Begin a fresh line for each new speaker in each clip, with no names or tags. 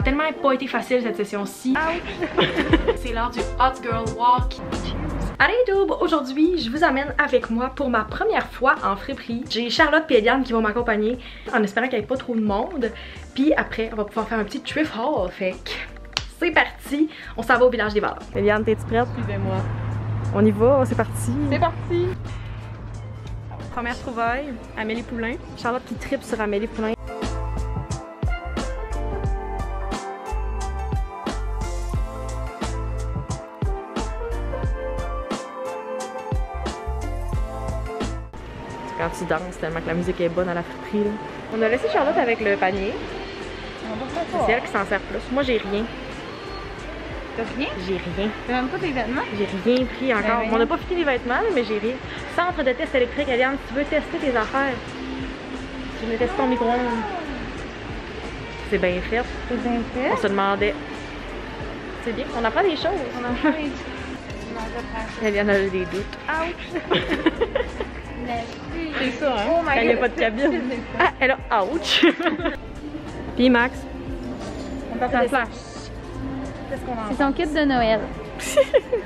tellement pas été facile cette session-ci. C'est l'heure du Hot Girl Walk. Allez YouTube, aujourd'hui je vous amène avec moi pour ma première fois en friperie. J'ai Charlotte et Eliane qui vont m'accompagner en espérant qu'il n'y ait pas trop de monde. Puis après on va pouvoir faire un petit thrift haul. Fait que c'est parti, on s'en va au village des valeurs. Eliane, t'es-tu prête?
Suivez-moi.
On y va, c'est parti.
C'est parti!
Première trouvaille, Amélie Poulain. Charlotte qui tripe sur Amélie Poulain. Quand tu danses tellement que la musique est bonne à la friperie là. On a laissé Charlotte avec le panier. C'est elle qui s'en sert plus. Moi j'ai rien.
T'as rien?
J'ai rien.
T'as même pas tes vêtements?
J'ai rien pris encore. On n'a pas fini les vêtements mais j'ai rien. Centre de test électrique, Eliane, si tu veux tester tes affaires. Tu veux tester ton micro-ondes. C'est bien fait.
C'est bien fait.
On se demandait. C'est bien, on apprend des choses.
On en fait des...
Eliane a eu des doutes.
Ouch!
C'est ça, hein?
Oh my
quand il n'y a
God.
pas de cabine. Ah, elle a ouch! Puis Max,
On passe
ça
à la
flash.
Qu'est-ce qu'on en
C'est ton kit de Noël.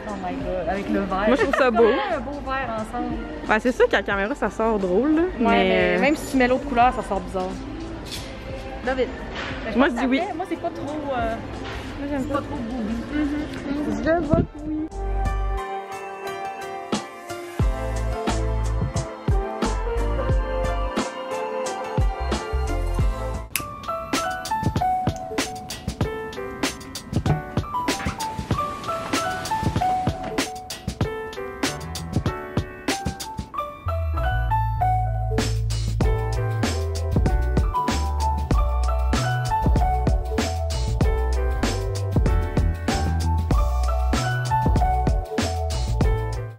Oh my god, avec le verre.
Moi je trouve ça beau.
Un beau verre ensemble.
Ouais, c'est sûr qu'à la caméra ça sort drôle, là.
Ouais, mais même si tu mets l'autre couleur, ça sort bizarre. David.
Moi je dis oui.
Moi c'est pas trop. Moi
j'aime
pas trop boubi.
Je vote oui.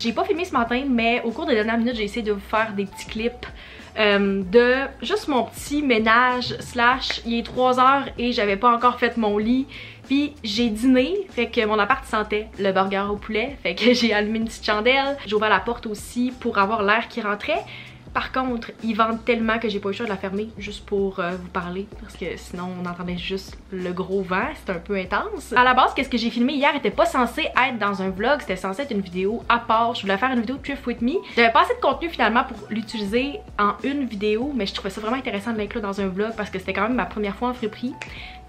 J'ai pas filmé ce matin, mais au cours des dernières minutes, j'ai essayé de vous faire des petits clips de juste mon petit ménage / il est 3h et j'avais pas encore fait mon lit. Puis j'ai dîné, fait que mon appart sentait le burger au poulet, fait que j'ai allumé une petite chandelle. J'ai ouvert la porte aussi pour avoir l'air qui rentrait. Par contre, ils vendent tellement que j'ai pas eu le choix de la fermer juste pour vous parler parce que sinon on entendait juste le gros vent, c'était un peu intense. À la base, qu'est-ce que j'ai filmé hier était pas censé être dans un vlog, c'était censé être une vidéo à part. Je voulais faire une vidéo de Thrift With Me. J'avais pas assez de contenu finalement pour l'utiliser en une vidéo, mais je trouvais ça vraiment intéressant de l'inclure dans un vlog parce que c'était quand même ma première fois en friperie.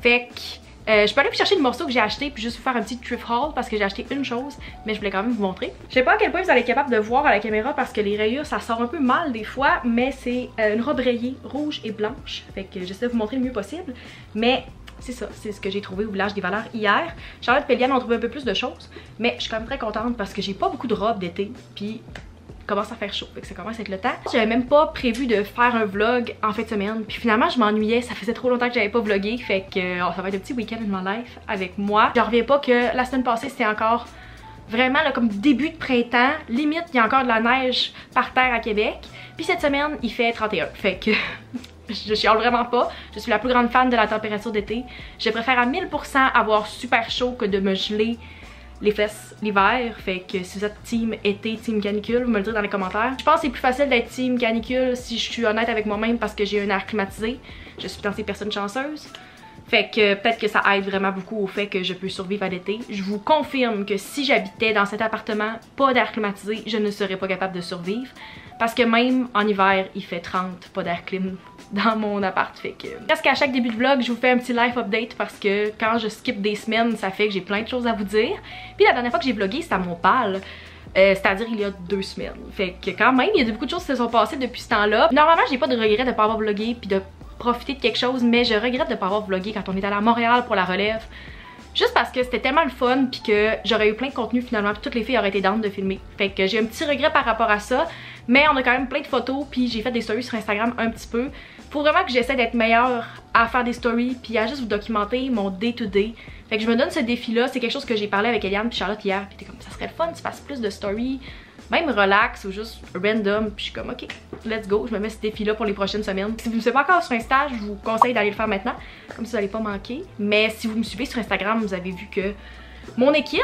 Fait que je peux aller vous chercher le morceau que j'ai acheté puis juste vous faire un petit thrift haul parce que j'ai acheté une chose mais je voulais quand même vous montrer. Je sais pas à quel point vous allez être capable de voir à la caméra parce que les rayures ça sort un peu mal des fois, mais c'est une robe rayée rouge et blanche, fait que j'essaie de vous montrer le mieux possible, mais c'est ça, c'est ce que j'ai trouvé au village des valeurs hier. Charlotte et Eliane ont trouvé un peu plus de choses, mais je suis quand même très contente parce que j'ai pas beaucoup de robes d'été puis commence à faire chaud, fait que ça commence à être le temps. J'avais même pas prévu de faire un vlog en fin de semaine, puis finalement je m'ennuyais, ça faisait trop longtemps que j'avais pas vlogué, fait que ça va être un petit week-end in my life avec moi. Je reviens pas que la semaine passée c'était encore vraiment là, comme début de printemps, limite il y a encore de la neige par terre à Québec, puis cette semaine il fait 31, fait que je chiale vraiment pas, je suis la plus grande fan de la température d'été. Je préfère à 1000% avoir super chaud que de me geler les fesses l'hiver, fait que si vous êtes team été, team canicule, vous me le direz dans les commentaires. Je pense que c'est plus facile d'être team canicule si je suis honnête avec moi-même parce que j'ai un air climatisé. Je suis dans ces personnes chanceuses. Fait que peut-être que ça aide vraiment beaucoup au fait que je peux survivre à l'été. Je vous confirme que si j'habitais dans cet appartement, pas d'air climatisé, je ne serais pas capable de survivre. Parce que même en hiver, il fait 30, pas d'air clim dans mon appart, fait que... Presque à chaque début de vlog, je vous fais un petit life update parce que quand je skip des semaines, ça fait que j'ai plein de choses à vous dire. Puis la dernière fois que j'ai vlogué, c'était à mon pal. C'est-à-dire il y a 2 semaines. Fait que quand même, il y a beaucoup de choses qui se sont passées depuis ce temps-là. Normalement, j'ai pas de regret de pas avoir vlogué puis de profiter de quelque chose, mais je regrette de pas avoir vlogué quand on est allé à Montréal pour la relève. Juste parce que c'était tellement le fun puis que j'aurais eu plein de contenu finalement puis toutes les filles auraient été down de filmer. Fait que j'ai un petit regret par rapport à ça, mais on a quand même plein de photos puis j'ai fait des stories sur Instagram un petit peu. Faut vraiment que j'essaie d'être meilleure à faire des stories puis à juste vous documenter mon day-to-day. Fait que je me donne ce défi-là, c'est quelque chose que j'ai parlé avec Eliane puis Charlotte hier puis t'es comme ça serait le fun que tu fasses plus de stories, même relax ou juste random, puis je suis comme ok, let's go, je me mets ce défi-là pour les prochaines semaines. Si vous ne me suivez pas encore sur Insta, je vous conseille d'aller le faire maintenant, comme ça vous n'allez pas manquer. Mais si vous me suivez sur Instagram, vous avez vu que mon équipe,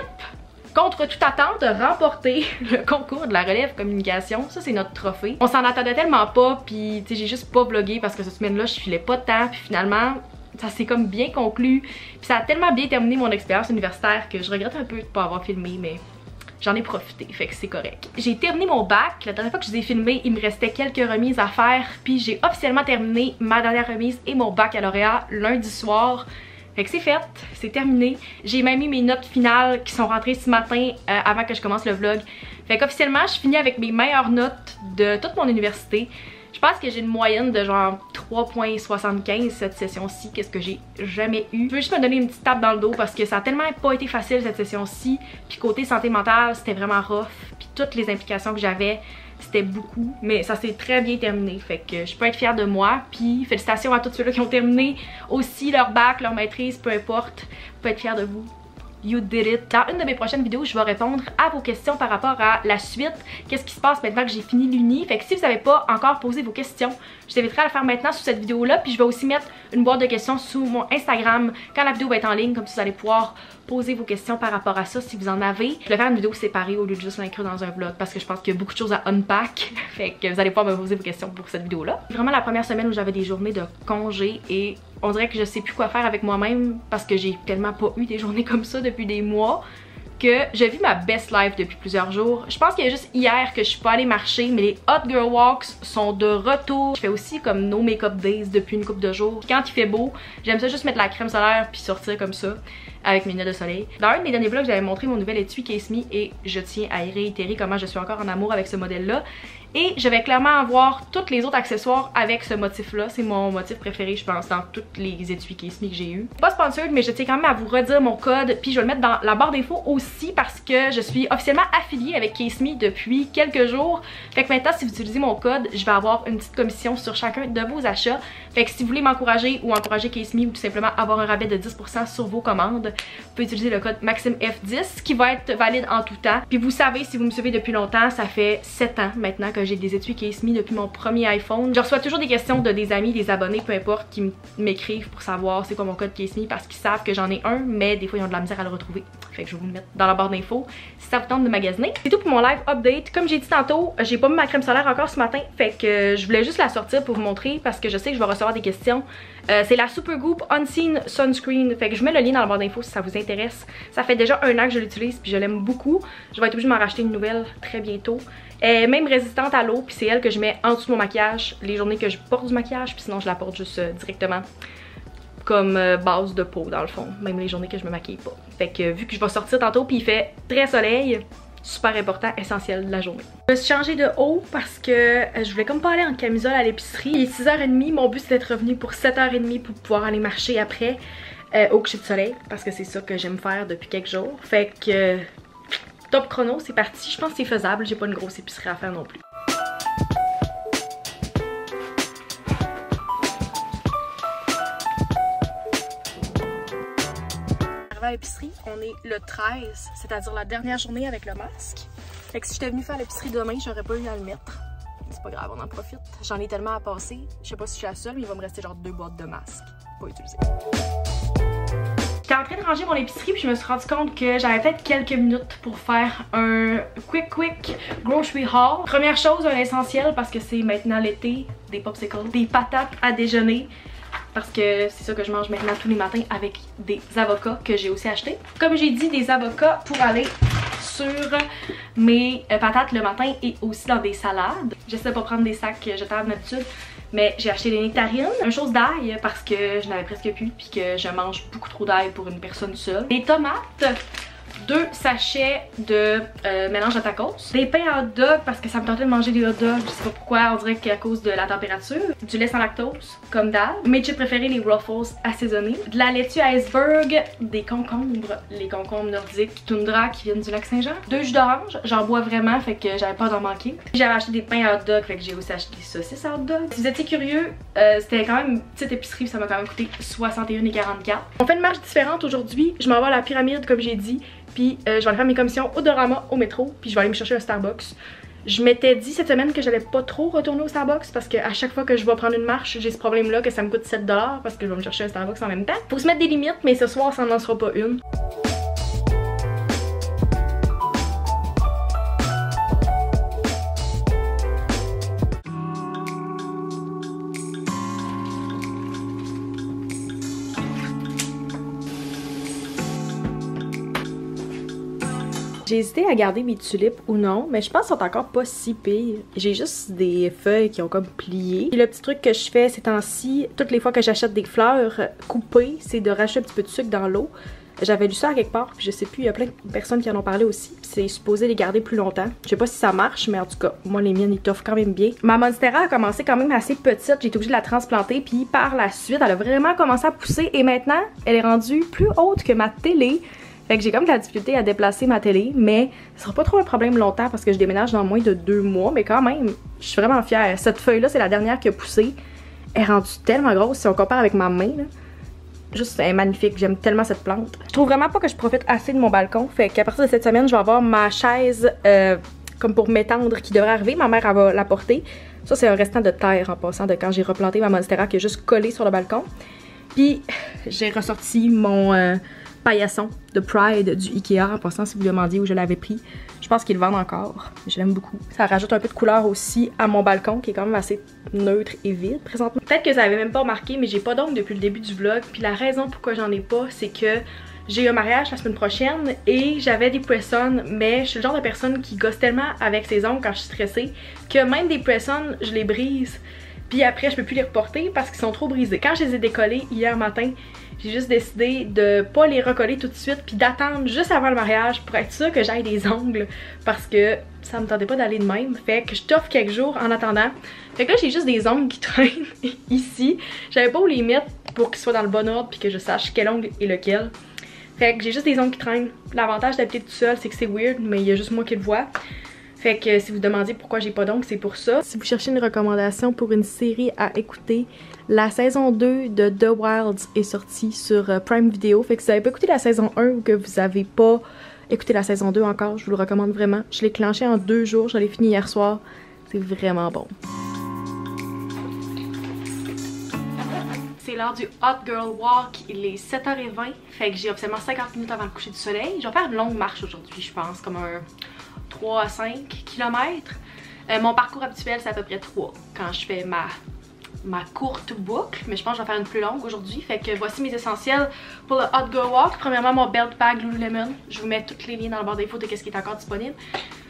contre toute attente, a remporté le concours de la relève communication. Ça, c'est notre trophée. On s'en attendait tellement pas, puis j'ai juste pas vlogué parce que cette semaine-là, je filais pas de temps, puis finalement, ça s'est comme bien conclu. Puis ça a tellement bien terminé mon expérience universitaire que je regrette un peu de pas avoir filmé, mais j'en ai profité, fait que c'est correct. J'ai terminé mon bac, la dernière fois que je vous ai filmé, il me restait quelques remises à faire, puis j'ai officiellement terminé ma dernière remise et mon baccalauréat lundi soir. Fait que c'est fait, c'est terminé. J'ai même mis mes notes finales qui sont rentrées ce matin avant que je commence le vlog. Fait qu'officiellement, je finis avec mes meilleures notes de toute mon université. Je pense que j'ai une moyenne de genre 3.75 cette session-ci, qu'est-ce que j'ai jamais eu. Je veux juste me donner une petite tape dans le dos parce que ça a tellement pas été facile cette session-ci. Puis côté santé mentale, c'était vraiment rough. Puis toutes les implications que j'avais, c'était beaucoup. Mais ça s'est très bien terminé. Fait que je peux être fière de moi. Puis félicitations à tous ceux-là qui ont terminé aussi leur bac, leur maîtrise, peu importe. Vous pouvez être fiers de vous. You did it. Dans une de mes prochaines vidéos, je vais répondre à vos questions par rapport à la suite. Qu'est-ce qui se passe maintenant que j'ai fini l'uni? Fait que si vous n'avez pas encore posé vos questions, je vous inviterai à le faire maintenant sous cette vidéo-là. Puis je vais aussi mettre une boîte de questions sous mon Instagram quand la vidéo va être en ligne. Comme ça, vous allez pouvoir poser vos questions par rapport à ça si vous en avez. Je vais faire une vidéo séparée au lieu de juste l'inclure dans un vlog parce que je pense qu'il y a beaucoup de choses à unpack. Fait que vous allez pouvoir me poser vos questions pour cette vidéo-là. Vraiment la première semaine où j'avais des journées de congé et on dirait que je sais plus quoi faire avec moi-même parce que j'ai tellement pas eu des journées comme ça depuis des mois que je vis ma best life depuis plusieurs jours. Je pense qu'il y a juste hier que je suis pas allée marcher, mais les Hot Girl Walks sont de retour. Je fais aussi comme no make-up days depuis une couple de jours. Quand il fait beau, j'aime ça juste mettre la crème solaire puis sortir comme ça avec mes lunettes de soleil. Dans un de mes derniers vlogs, j'avais montré mon nouvel étui Case Me et je tiens à y réitérer comment je suis encore en amour avec ce modèle-là. Et je vais clairement avoir tous les autres accessoires avec ce motif-là. C'est mon motif préféré, je pense, dans toutes les étuis Case Me que j'ai eu. Pas sponsored, mais je tiens quand même à vous redire mon code. Puis je vais le mettre dans la barre d'infos aussi parce que je suis officiellement affiliée avec Case Me depuis quelques jours. Fait que maintenant, si vous utilisez mon code, je vais avoir une petite commission sur chacun de vos achats. Fait que si vous voulez m'encourager ou encourager Case Me ou tout simplement avoir un rabais de 10% sur vos commandes, vous pouvez utiliser le code MaximeF10 qui va être valide en tout temps. Puis vous savez, si vous me suivez depuis longtemps, ça fait 7 ans maintenant que j'ai des étuis Case Me depuis mon premier iPhone. Je reçois toujours des questions de des amis, des abonnés, peu importe, qui m'écrivent pour savoir c'est quoi mon code Case Me parce qu'ils savent que j'en ai un, mais des fois ils ont de la misère à le retrouver. Fait que je vais vous le mettre dans la barre d'infos si ça vous tente de magasiner. C'est tout pour mon live update. Comme j'ai dit tantôt, j'ai pas mis ma crème solaire encore ce matin, fait que je voulais juste la sortir pour vous montrer parce que je sais que je vais recevoir des questions. C'est la Supergoop Unseen Sunscreen, fait que je mets le lien dans la barre d'infos si ça vous intéresse. Ça fait déjà un an que je l'utilise puis je l'aime beaucoup. Je vais être obligée de m'en racheter une nouvelle très bientôt. Elle est même résistante à l'eau, puis c'est elle que je mets en dessous de mon maquillage les journées que je porte du maquillage, puis sinon je la porte juste directement comme base de peau dans le fond, même les journées que je me maquille pas. Fait que vu que je vais sortir tantôt puis il fait très soleil, super important, essentiel de la journée. Je me suis changée de haut parce que je voulais comme pas aller en camisole à l'épicerie. Il est 6h30, mon but c'est d'être revenue pour 7h30 pour pouvoir aller marcher après au coucher de soleil parce que c'est ça que j'aime faire depuis quelques jours. Fait que top chrono, c'est parti. Je pense que c'est faisable, j'ai pas une grosse épicerie à faire non plus. Arrivé à l'épicerie, on est le 13, c'est-à-dire la dernière journée avec le masque. Fait que si j'étais venue faire l'épicerie demain, j'aurais pas eu à le mettre. C'est pas grave, on en profite. J'en ai tellement à passer. Je sais pas si je suis la seule, mais il va me rester genre 2 boîtes de masques pas utilisées. J'étais en train de ranger mon épicerie puis je me suis rendu compte que j'avais peut-être quelques minutes pour faire un quick grocery haul. Première chose, un essentiel parce que c'est maintenant l'été, des popsicles, des patates à déjeuner. Parce que c'est ça que je mange maintenant tous les matins avec des avocats que j'ai aussi achetés. Comme j'ai dit, des avocats pour aller sur mes patates le matin et aussi dans des salades. J'essaie de pas prendre des sacs jetables d'habitude, mais j'ai acheté des nectarines, une chose d'ail parce que je n'avais presque plus puis que je mange beaucoup trop d'ail pour une personne seule. Des tomates, 2 sachets de mélange à tacos, des pains à hot dog parce que ça me tentait de manger des hot dogs, je sais pas pourquoi, on dirait qu'à cause de la température, du lait sans lactose comme d'hab, mes chips préférés les Ruffles assaisonnés, de la laitue iceberg, des concombres, les concombres nordiques Tundra qui viennent du lac Saint-Jean, 2 jus d'orange, j'en bois vraiment fait que j'avais pas d'en manquer. J'avais acheté des pains à hot dog fait que j'ai aussi acheté des saucisses à hot dog. Si vous étiez curieux, c'était quand même une petite épicerie, ça m'a quand même coûté 61,44. On fait une marche différente aujourd'hui, je m'en vais à la pyramide comme j'ai dit. Puis je vais aller faire mes commissions au Dollarama, au métro, puis je vais aller me chercher un Starbucks. Je m'étais dit cette semaine que j'allais pas trop retourner au Starbucks parce qu'à chaque fois que je vais prendre une marche, j'ai ce problème-là que ça me coûte 7$ parce que je vais me chercher un Starbucks en même temps. Faut se mettre des limites, mais ce soir, ça n'en sera pas une. J'ai hésité à garder mes tulipes ou non, mais je pense qu'elles sont encore pas si pires. J'ai juste des feuilles qui ont comme plié. Et le petit truc que je fais ces temps-ci, toutes les fois que j'achète des fleurs coupées, c'est de rajouter un petit peu de sucre dans l'eau. J'avais lu ça à quelque part, puis je sais plus, il y a plein de personnes qui en ont parlé aussi. C'est supposé les garder plus longtemps. Je sais pas si ça marche, mais en tout cas, moi les miennes, ils t'offrent quand même bien. Ma monstera a commencé quand même assez petite, j'ai été obligée de la transplanter, puis par la suite, elle a vraiment commencé à pousser, et maintenant, elle est rendue plus haute que ma télé. Fait que j'ai comme de la difficulté à déplacer ma télé, mais ce sera pas trop un problème longtemps parce que je déménage dans moins de 2 mois, mais quand même, je suis vraiment fière. Cette feuille-là, c'est la dernière qui a poussé. Elle est rendue tellement grosse si on compare avec ma main, là. Juste, elle est magnifique, j'aime tellement cette plante. Je trouve vraiment pas que je profite assez de mon balcon, fait qu'à partir de cette semaine, je vais avoir ma chaise comme pour m'étendre qui devrait arriver. Ma mère, elle va la porter. Ça, c'est un restant de terre en passant de quand j'ai replanté ma monstera qui est juste collée sur le balcon. Puis, j'ai ressorti mon paillasson de Pride du Ikea, en passant si vous demandiez où je l'avais pris. Je pense qu'ils le vendent encore, je l'aime beaucoup. Ça rajoute un peu de couleur aussi à mon balcon qui est quand même assez neutre et vide présentement. Peut-être que vous avez même pas remarqué, mais j'ai pas d'ongles depuis le début du vlog. Puis la raison pourquoi j'en ai pas, c'est que j'ai un mariage la semaine prochaine et j'avais des press-ons, mais je suis le genre de personne qui gosse tellement avec ses ongles quand je suis stressée que même des press-ons, je les brise. Puis après, je peux plus les reporter parce qu'ils sont trop brisés. Quand je les ai décollés hier matin, j'ai juste décidé de pas les recoller tout de suite puis d'attendre juste avant le mariage pour être sûre que j'aille des ongles parce que ça me tentait pas d'aller de même. Fait que je t'offre quelques jours en attendant. Fait que là, j'ai juste des ongles qui traînent ici. J'avais pas où les mettre pour qu'ils soient dans le bon ordre puis que je sache quel ongle est lequel. Fait que j'ai juste des ongles qui traînent. L'avantage d'habiter tout seul, c'est que c'est weird, mais il y a juste moi qui le vois. Fait que si vous demandiez pourquoi j'ai pas d'ongles, c'est pour ça. Si vous cherchez une recommandation pour une série à écouter, la saison 2 de The Wilds est sortie sur Prime Video. Fait que si vous avez pas écouté la saison 1 ou que vous avez pas écouté la saison 2 encore, je vous le recommande vraiment. Je l'ai clenché en 2 jours, je l'ai fini hier soir. C'est vraiment bon. C'est l'heure du Hot Girl Walk, il est 7h20, fait que j'ai officiellement 50 minutes avant le coucher du soleil. Je vais faire une longue marche aujourd'hui, je pense, comme un 3 à 5 km. Mon parcours habituel, c'est à peu près 3 quand je fais ma courte boucle, mais je pense que je vais faire une plus longue aujourd'hui. Fait que voici mes essentiels pour le Hot Girl Walk. Premièrement, mon belt bag Lululemon. Je vous mets tous les liens dans le barre d'infos de ce qui est encore disponible.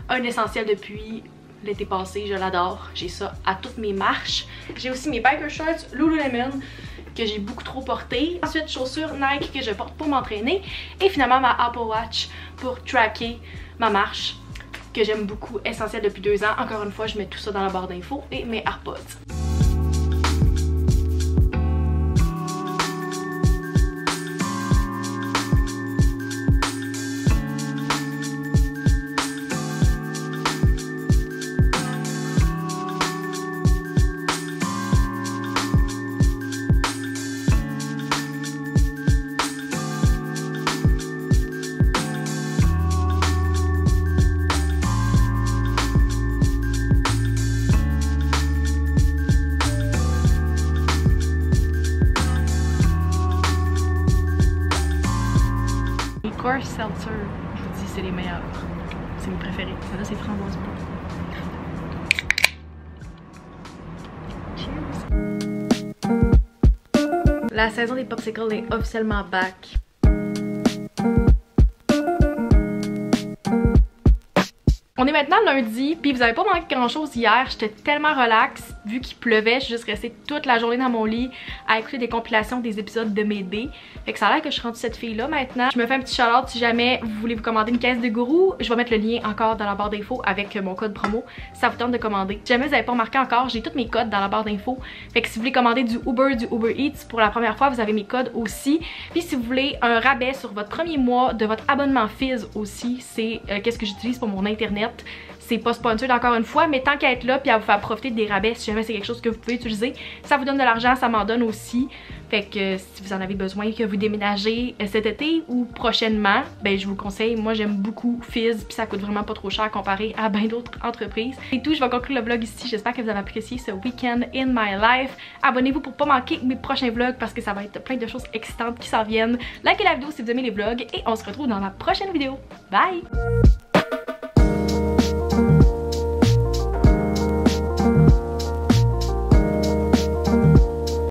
Un essentiel depuis l'été passé, je l'adore. J'ai ça à toutes mes marches. J'ai aussi mes biker shorts Lululemon que j'ai beaucoup trop porté. Ensuite, chaussures Nike que je porte pour m'entraîner. Et finalement, ma Apple Watch pour tracker ma marche que j'aime beaucoup, essentiel depuis 2 ans. Encore une fois, je mets tout ça dans la barre d'infos et mes AirPods. Coors Seltzer, je vous dis, c'est les meilleurs. C'est mes préférés. Celle-là, c'est framboise bleue. Cheers! La saison des popsicles est officiellement back. On est maintenant lundi, puis vous avez pas manqué grand chose hier, j'étais tellement relax, vu qu'il pleuvait, je suis juste restée toute la journée dans mon lit à écouter des compilations des épisodes de Médée. Fait que ça a l'air que je suis rendue cette fille-là maintenant. Je me fais un petit shout-out si jamais vous voulez vous commander une caisse de gourou, je vais mettre le lien encore dans la barre d'infos avec mon code promo, ça vous tente de commander. Si jamais vous n'avez pas remarqué encore, j'ai tous mes codes dans la barre d'infos, fait que si vous voulez commander du Uber Eats pour la première fois, vous avez mes codes aussi. Puis si vous voulez un rabais sur votre premier mois de votre abonnement Fizz aussi, c'est qu'est-ce que j'utilise pour mon internet. C'est pas sponsored encore une fois, mais tant qu'à être là puis à vous faire profiter des rabais, si jamais c'est quelque chose que vous pouvez utiliser, ça vous donne de l'argent, ça m'en donne aussi. Fait que si vous en avez besoin, que vous déménagez cet été ou prochainement, ben je vous le conseille. Moi j'aime beaucoup Fizz puis ça coûte vraiment pas trop cher comparé à bien d'autres entreprises. C'est tout, je vais conclure le vlog ici. J'espère que vous avez apprécié ce week-end in my life. Abonnez-vous pour pas manquer mes prochains vlogs parce que ça va être plein de choses excitantes qui s'en viennent. Likez la vidéo si vous aimez les vlogs et on se retrouve dans la prochaine vidéo. Bye!